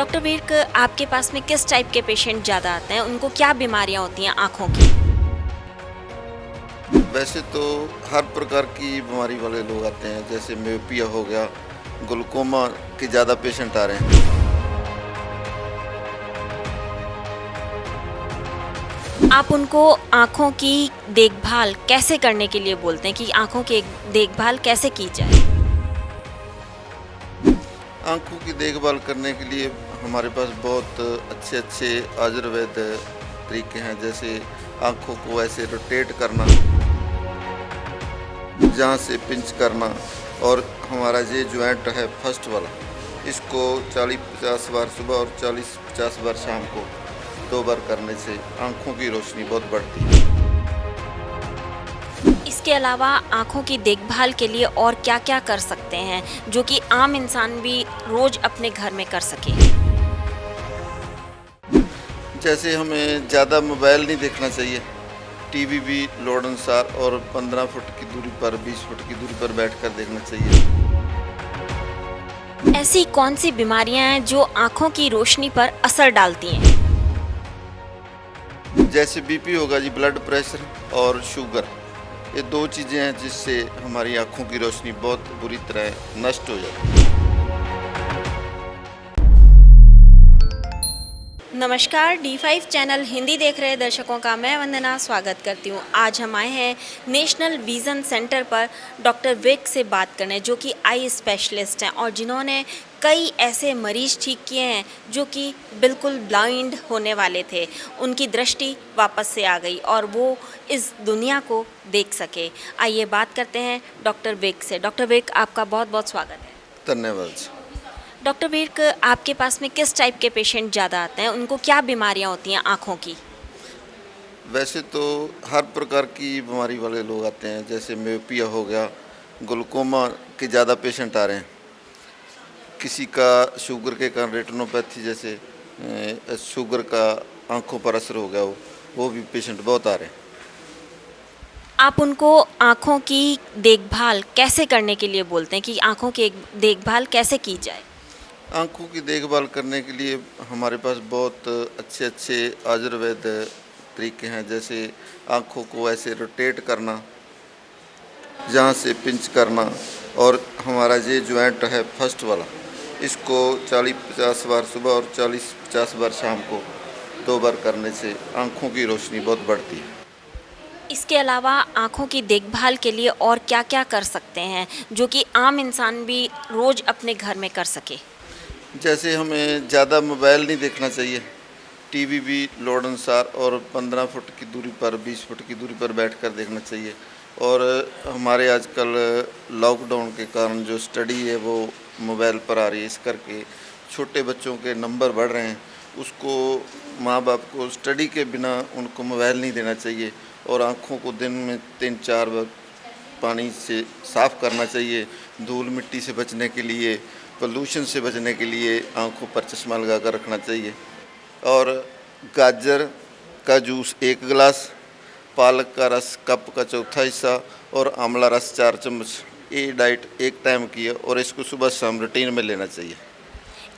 Doctor Virk, आपके पास में किस टाइप के पेशेंट ज़्यादा आते हैं? उनको क्या बीमारियां होती हैं आँखों की? वैसे तो हर प्रकार की बीमारी वाले लोग आते हैं, जैसे मियोपिया हो गया, ग्लूकोमा के ज़्यादा पेशेंट आ रहे हैं। आप उनको आँखों की देखभाल कैसे करने के लिए बोलते हैं कि आँखों की देखभाल कैसे की जाए? आँखों की देखभाल करने के लिए हमारे पास बहुत अच्छे अच्छे आयुर्वेद तरीके हैं, जैसे आँखों को ऐसे रोटेट करना, जहाँ से पिंच करना, और हमारा ये जॉइंट है फर्स्ट वाला, इसको 40-50 बार सुबह और 40-50 बार शाम को 2 बार करने से आँखों की रोशनी बहुत बढ़ती है। इसके अलावा आँखों की देखभाल के लिए और क्या-क्या कर सकते हैं जो कि आम इंसान भी रोज़ अपने घर में कर सके? जैसे हमें ज़्यादा मोबाइल नहीं देखना चाहिए, टीवी भी लोड अनुसार और 15 फुट की दूरी पर, 20 फुट की दूरी पर बैठकर देखना चाहिए। ऐसी कौन सी बीमारियां हैं जो आँखों की रोशनी पर असर डालती हैं? जैसे बीपी होगा जी, ब्लड प्रेशर और शुगर, ये 2 चीज़ें हैं जिससे हमारी आँखों की रोशनी बहुत बुरी तरह नष्ट हो जाती है। नमस्कार, D5 चैनल हिंदी देख रहे दर्शकों का मैं वंदना स्वागत करती हूँ। आज हम आए हैं नेशनल विज़न सेंटर पर डॉक्टर विर्क से बात करने, जो कि आई स्पेशलिस्ट हैं और जिन्होंने कई ऐसे मरीज ठीक किए हैं जो कि बिल्कुल ब्लाइंड होने वाले थे। उनकी दृष्टि वापस से आ गई और वो इस दुनिया को देख सके। आइए बात करते हैं डॉक्टर विर्क से। डॉक्टर विर्क, आपका बहुत बहुत स्वागत है। धन्यवाद। डॉक्टर विर्क, आपके पास में किस टाइप के पेशेंट ज़्यादा आते हैं? उनको क्या बीमारियां होती हैं आँखों की? वैसे तो हर प्रकार की बीमारी वाले लोग आते हैं, जैसे मियोपिया हो गया, ग्लूकोमा के ज़्यादा पेशेंट आ रहे हैं। किसी का शुगर के कारण रेटिनोपैथी, जैसे शुगर का आंखों पर असर हो गया, वो भी पेशेंट बहुत आ रहे हैं। आप उनको आँखों की देखभाल कैसे करने के लिए बोलते हैं कि आँखों की देखभाल कैसे की जाए? आँखों की देखभाल करने के लिए हमारे पास बहुत अच्छे अच्छे आयुर्वेद तरीके हैं, जैसे आँखों को ऐसे रोटेट करना, जहाँ से पिंच करना, और हमारा ये जॉइंट है फर्स्ट वाला, इसको 40-50 बार सुबह और 40-50 बार शाम को 2 बार करने से आँखों की रोशनी बहुत बढ़ती है। इसके अलावा आँखों की देखभाल के लिए और क्या-क्या कर सकते हैं जो कि आम इंसान भी रोज़ अपने घर में कर सके? जैसे हमें ज़्यादा मोबाइल नहीं देखना चाहिए, टीवी भी लोड अनुसार और 15 फुट की दूरी पर, 20 फुट की दूरी पर बैठकर देखना चाहिए। और हमारे आजकल लॉकडाउन के कारण जो स्टडी है वो मोबाइल पर आ रही है, इस करके छोटे बच्चों के नंबर बढ़ रहे हैं। उसको माँ बाप को स्टडी के बिना उनको मोबाइल नहीं देना चाहिए, और आँखों को दिन में 3-4 बार पानी से साफ़ करना चाहिए। धूल मिट्टी से बचने के लिए, पोल्यूशन से बचने के लिए आँखों पर चश्मा लगा कर रखना चाहिए। और गाजर का जूस 1 गिलास, पालक का रस कप का चौथा हिस्सा, और आंवला रस 4 चम्मच, ये डाइट एक टाइम की है और इसको सुबह शाम रूटीन में लेना चाहिए।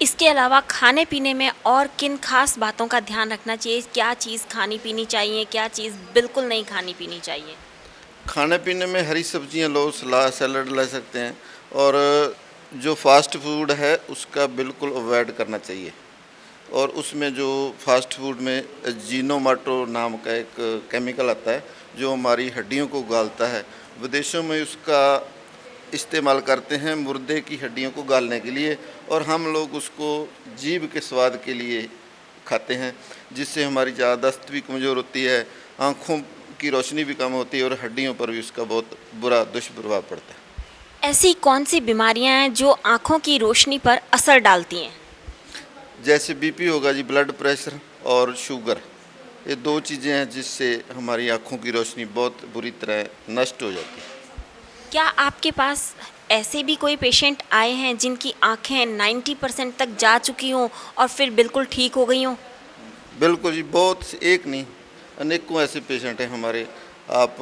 इसके अलावा खाने पीने में और किन खास बातों का ध्यान रखना चाहिए? क्या चीज़ खानी पीनी चाहिए, क्या चीज़ बिल्कुल नहीं खानी पीनी चाहिए? खाने पीने में हरी सब्जियां लो, सैलड ले सकते हैं, और जो फास्ट फूड है उसका बिल्कुल अवॉइड करना चाहिए। और उसमें जो फास्ट फूड में जीनोमाटो नाम का एक केमिकल आता है जो हमारी हड्डियों को गालता है, विदेशों में उसका इस्तेमाल करते हैं मुर्दे की हड्डियों को गालने के लिए, और हम लोग उसको जीभ के स्वाद के लिए खाते हैं, जिससे हमारी याददाश्त भी कमज़ोर होती है, आँखों की रोशनी भी कम होती है, और हड्डियों पर भी उसका बहुत बुरा दुष्प्रभाव पड़ता है। ऐसी कौन सी बीमारियां हैं जो आँखों की रोशनी पर असर डालती हैं? जैसे बीपी होगा जी, ब्लड प्रेशर और शुगर, ये 2 चीज़ें हैं जिससे हमारी आँखों की रोशनी बहुत बुरी तरह नष्ट हो जाती है। क्या आपके पास ऐसे भी कोई पेशेंट आए हैं जिनकी आँखें 90% तक जा चुकी हों और फिर बिल्कुल ठीक हो गई हों? बिल्कुल जी, बहुत एक नहीं, अनेकों ऐसे पेशेंट हैं हमारे। आप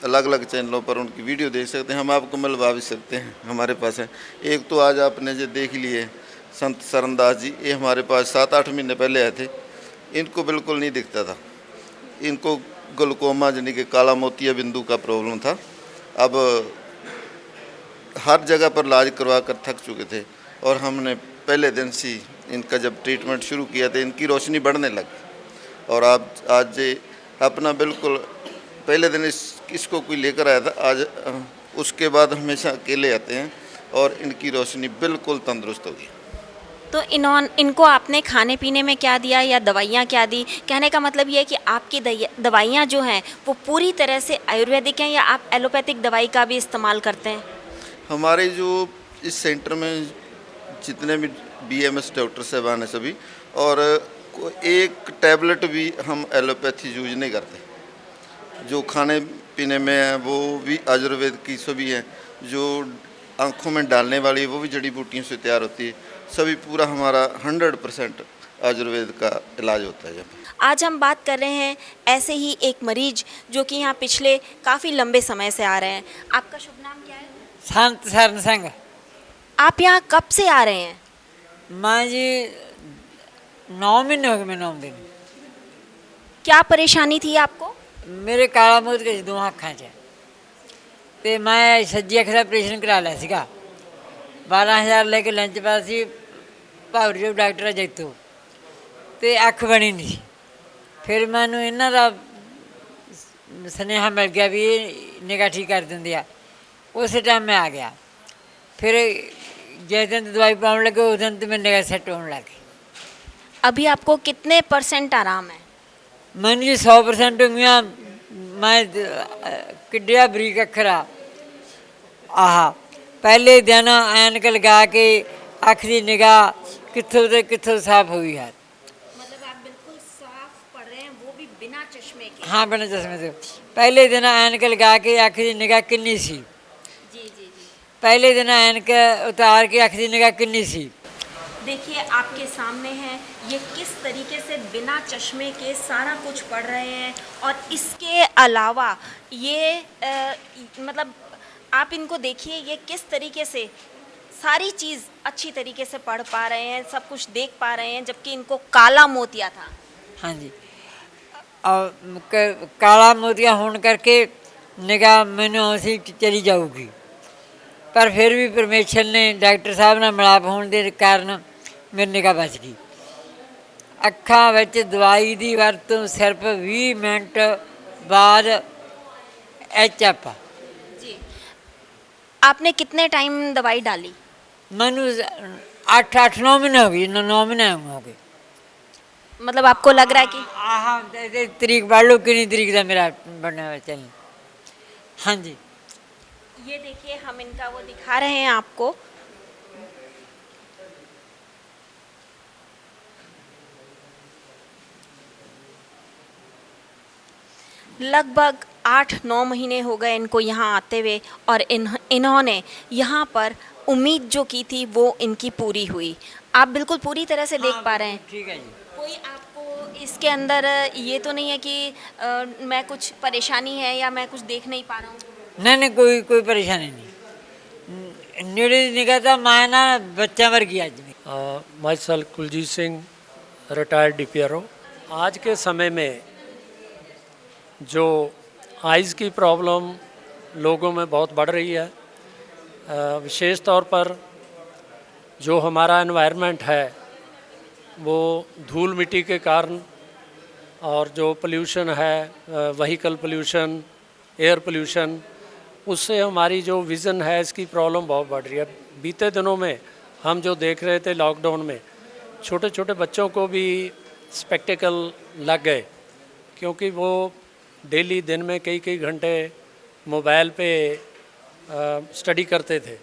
अलग अलग चैनलों पर उनकी वीडियो देख सकते हैं, हम आपको मिलवा भी सकते हैं, हमारे पास है। एक तो आज आपने जो देख लिए संत सरनदास जी, ये हमारे पास 7-8 महीने पहले आए थे। इनको बिल्कुल नहीं दिखता था, इनको ग्लूकोमा यानी कि काला मोतिया बिंदु का प्रॉब्लम था। अब हर जगह पर इलाज करवा कर थक चुके थे और हमने पहले दिन से ही इनका जब ट्रीटमेंट शुरू किया तो इनकी रोशनी बढ़ने लगी। और आप आज ये अपना बिल्कुल पहले दिन इसको कोई लेकर आया था, आज उसके बाद हमेशा अकेले आते हैं और इनकी रोशनी बिल्कुल तंदुरुस्त होगी। तो इनको आपने खाने पीने में क्या दिया या दवाइयाँ क्या दी? कहने का मतलब ये है कि आपकी दवाइयाँ जो हैं वो पूरी तरह से आयुर्वेदिक हैं या आप एलोपैथिक दवाई का भी इस्तेमाल करते हैं? हमारे जो इस सेंटर में जितने भी बीएमएस डॉक्टर साहबान हैं सभी, और एक टैबलेट भी हम एलोपैथी यूज नहीं करते। जो खाने पीने में है वो भी आयुर्वेद की सभी हैं, जो आँखों में डालने वाली वो भी जड़ी बूटियों से तैयार होती है। सभी पूरा हमारा 100% आयुर्वेद का इलाज होता है यहाँ पर। आज हम बात कर रहे हैं ऐसे ही एक मरीज जो कि यहाँ पिछले काफ़ी लंबे समय से आ रहे हैं। आपका शुभ नाम क्या है? संत सरन सिंह। आप यहाँ कब से आ रहे हैं? मैं जी 9 महीने हो गए, मैं 9 दिन। क्या परेशानी थी आपको? मेरे काला मूत के दो अखां च ते मैं सज्जी अख दा ऑपरेशन करा लिया सीगा। 12,000 लेके लंच पास सी भावरी जो डॉक्टर जैतू ते अख बनी नहीं सी। फिर मैनू इन्हां दा सुनेहा मिल गया भी निगाह ठीक कर देंगे आ। उस टाइम मैं आ गया। फिर जिस दिन दवाई पाने लगे उस दिन तो मेरी निगाह सेट होने लगी। अभी आपको कितने % आराम है? मैंने जी 100% हो गया। मैं किड्डिया बरीक अखर आह पहले दिन ऐनक लगा के अख की निगाह कितों से कितों साफ हुई है। मतलब आप बिल्कुल साफ पढ़ रहे हैं, वो भी बिना चश्मे के? हाँ, बिना चश्मे से। पहले दिन ऐनक लगा के अख की निगाह किन्नी सी। जी जी जी। पहले दिन ऐनक उतार के अख की निगाह किन्नी सी। देखिए आपके सामने है ये किस तरीके से बिना चश्मे के सारा कुछ पढ़ रहे हैं। और इसके अलावा ये मतलब आप इनको देखिए, ये किस तरीके से सारी चीज़ अच्छी तरीके से पढ़ पा रहे हैं, सब कुछ देख पा रहे हैं, जबकि इनको काला मोतिया था। हाँ जी, और काला मोतिया होने करके निगाह मैंने ऐसी चली जाऊगी। पर फिर भी परमेश्वर ने डॉक्टर साहब ने मिलाप होने के कारण मेरी निगाह बच गई। अखां विच दवाई की वरतों सिर्फ 20 मिनट बाद एचएप। जी। आपने कितने टाइम दवाई डाली? मैनू 8-9 महीने हो गए, 9 महीने हो गए। मतलब आपको लग रहा है कि आह तरीक पढ़ लो कितनी तरीक का मेरा बनना हुआ चल। हाँ जी, ये देखिए हम इनका वो दिखा रहे हैं आपको। लगभग 8-9 महीने हो गए इनको यहाँ आते हुए और इन्होंने यहाँ पर उम्मीद जो की थी वो इनकी पूरी हुई। आप बिल्कुल पूरी तरह से देख पा रहे हैं। ठीक है जी। कोई आपको इसके अंदर ये तो नहीं है कि मैं कुछ परेशानी है या मैं कुछ देख नहीं पा रहा हूँ? नहीं, कोई परेशानी नहीं। नेड़े निगाह तो मैं ना बच्चा वर्गी आज में। My self Kuljeet Singh, retired DPRO। आज के समय में जो आइज़ की प्रॉब्लम लोगों में बहुत बढ़ रही है, विशेष तौर पर जो हमारा एनवायरनमेंट है वो धूल मिट्टी के कारण और जो पोल्यूशन है, व्हीकल पोल्यूशन, एयर पोल्यूशन, उससे हमारी जो विज़न है इसकी प्रॉब्लम बहुत बढ़ रही है। बीते दिनों में हम जो देख रहे थे लॉकडाउन में, छोटे छोटे बच्चों को भी स्पेक्टिकल लग गए, क्योंकि वो डेली दिन में कई घंटे मोबाइल पे स्टडी करते थे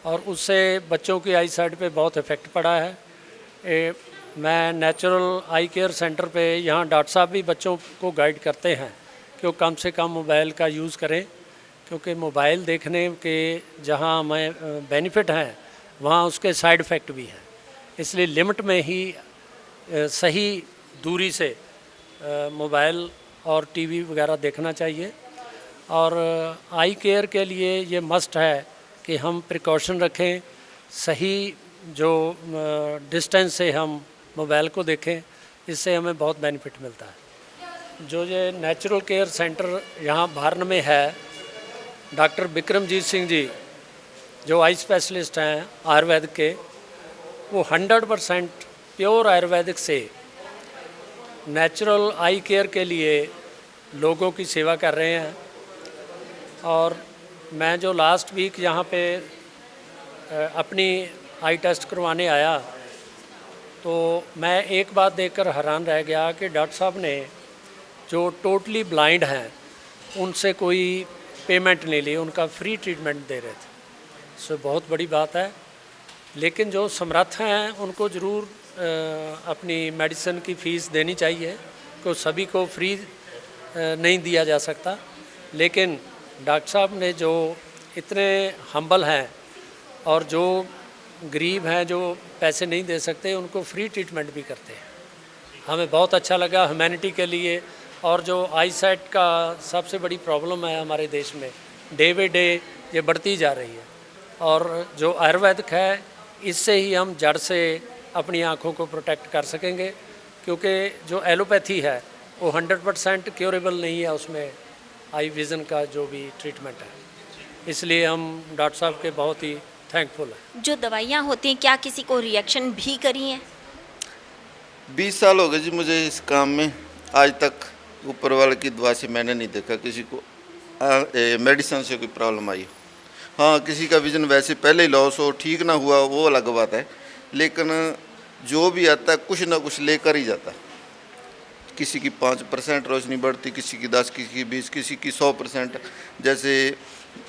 और उससे बच्चों की आई साइट पे बहुत इफ़ेक्ट पड़ा है। मैं नेचुरल आई केयर सेंटर पे यहाँ डॉक्टर साहब भी बच्चों को गाइड करते हैं कि वो कम से कम मोबाइल का यूज़ करें, क्योंकि मोबाइल देखने के जहाँ हमें बेनिफिट हैं वहाँ उसके साइड इफ़ेक्ट भी हैं। इसलिए लिमिट में ही सही दूरी से मोबाइल और टीवी वगैरह देखना चाहिए। और आई केयर के लिए ये मस्ट है कि हम प्रिकॉशन रखें, सही जो डिस्टेंस से हम मोबाइल को देखें, इससे हमें बहुत बेनिफिट मिलता है। जो ये नेचुरल केयर सेंटर यहाँ भारन में है, डॉक्टर विक्रमजीत सिंह जी जो आई स्पेशलिस्ट हैं आयुर्वेद के, वो 100% प्योर आयुर्वेदिक से नेचुरल आई केयर के लिए लोगों की सेवा कर रहे हैं। और मैं जो लास्ट वीक यहाँ पे अपनी आई टेस्ट करवाने आया, तो मैं एक बात देखकर हैरान रह गया कि डॉक्टर साहब ने जो टोटली ब्लाइंड हैं उनसे कोई पेमेंट नहीं ली, उनका फ्री ट्रीटमेंट दे रहे थे। सो बहुत बड़ी बात है। लेकिन जो समर्थ हैं उनको ज़रूर अपनी मेडिसिन की फ़ीस देनी चाहिए, क्योंकि सभी को फ्री नहीं दिया जा सकता। लेकिन डॉक्टर साहब ने जो इतने हम्बल हैं और जो गरीब हैं, जो पैसे नहीं दे सकते, उनको फ्री ट्रीटमेंट भी करते हैं। हमें बहुत अच्छा लगा ह्यूमैनिटी के लिए। और जो आई साइट का सबसे बड़ी प्रॉब्लम है हमारे देश में, डे बाई डे ये बढ़ती जा रही है। और जो आयुर्वेदिक है, इससे ही हम जड़ से अपनी आँखों को प्रोटेक्ट कर सकेंगे, क्योंकि जो एलोपैथी है वो 100% क्योरेबल नहीं है उसमें आई विज़न का जो भी ट्रीटमेंट है। इसलिए हम डॉक्टर साहब के बहुत ही थैंकफुल हैं। जो दवाइयाँ होती हैं, क्या किसी को रिएक्शन भी करी हैं? 20 साल हो गए जी मुझे इस काम में। आज तक ऊपर वाले की दुआ से मैंने नहीं देखा किसी को मेडिसिन से कोई प्रॉब्लम आई हो। हाँ, किसी का विजन वैसे पहले ही लॉस हो, ठीक ना हुआ, वो अलग बात है। लेकिन जो भी आता है कुछ ना कुछ लेकर ही जाता है। किसी की 5% रोशनी बढ़ती, किसी की 10, किसी की 20, किसी की 100%। जैसे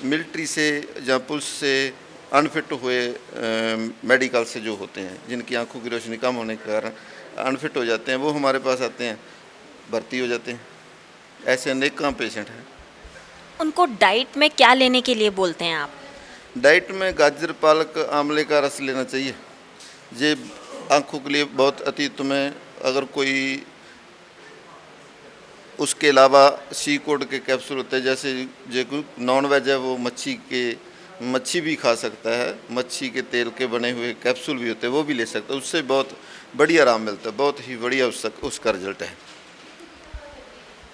मिलिट्री से या पुलिस से अनफिट हुए मेडिकल से जो होते हैं, जिनकी आंखों की रोशनी कम होने के कारण अनफिट हो जाते हैं, वो हमारे पास आते हैं, भर्ती हो जाते हैं। ऐसे अनेक पेशेंट हैं। उनको डाइट में क्या लेने के लिए बोलते हैं आप? डाइट में गाजर, पालक, आंवले का रस लेना चाहिए। ये आँखों के लिए बहुत अति उत्तम है। अगर कोई उसके अलावा सी कोड के कैप्सूल होते हैं, जैसे जो कोई नॉन वेज है वो मच्छी भी खा सकता है, मच्छी के तेल के बने हुए कैप्सूल भी होते हैं, वो भी ले सकता है। उससे बहुत बढ़िया आराम मिलता है, बहुत ही बढ़िया उसका रिजल्ट है।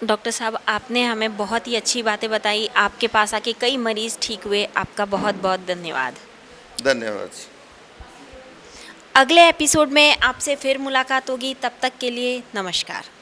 डॉक्टर साहब, आपने हमें बहुत ही अच्छी बातें बताई। आपके पास आके कई मरीज़ ठीक हुए। आपका बहुत बहुत धन्यवाद। धन्यवाद। अगले एपिसोड में आपसे फिर मुलाकात होगी। तब तक के लिए नमस्कार।